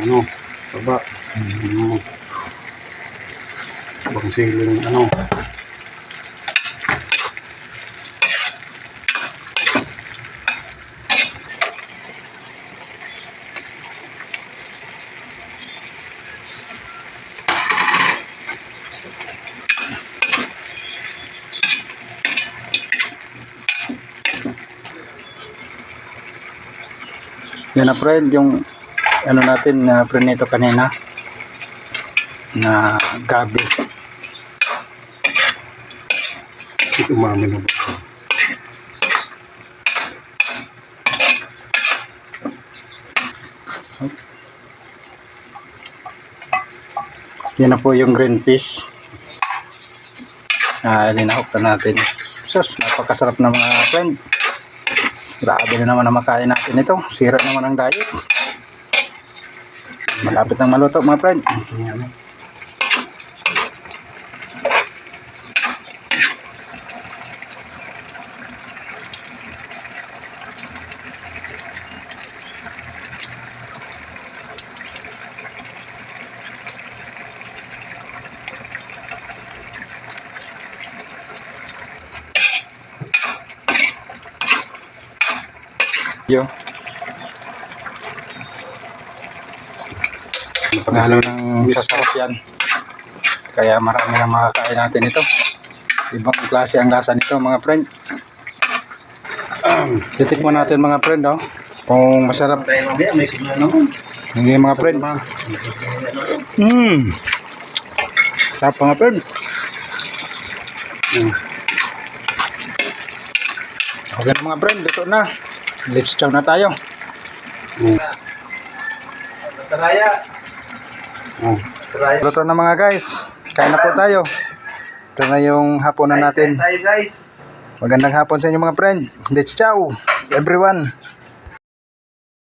ano, baba. Bang siling ano. Yan na friend, yung ano natin na prinito kanina na gabi. Umami na ba? Yan na po yung green fish. Linahok na natin. Sus, napakasarap na mga friend. Grabe na naman ang makain natin ito. Sira naman ang diet. Malapit ng maluto mga friend. Yo. Panghalo ng sasarap yan. Kaya marami na makakain natin ito. Ibang klase ang lasa nito mga friend. Titikman natin mga friend oh. Kung masarap. Hindi mga friend. Sarap mga friend. Okay na mga friend, dito na. Let's chow na tayo. Luto na mga guys. Kain na po tayo. Ito na yung hapunan natin. Magandang hapon sa inyo mga friend. Let's chow everyone.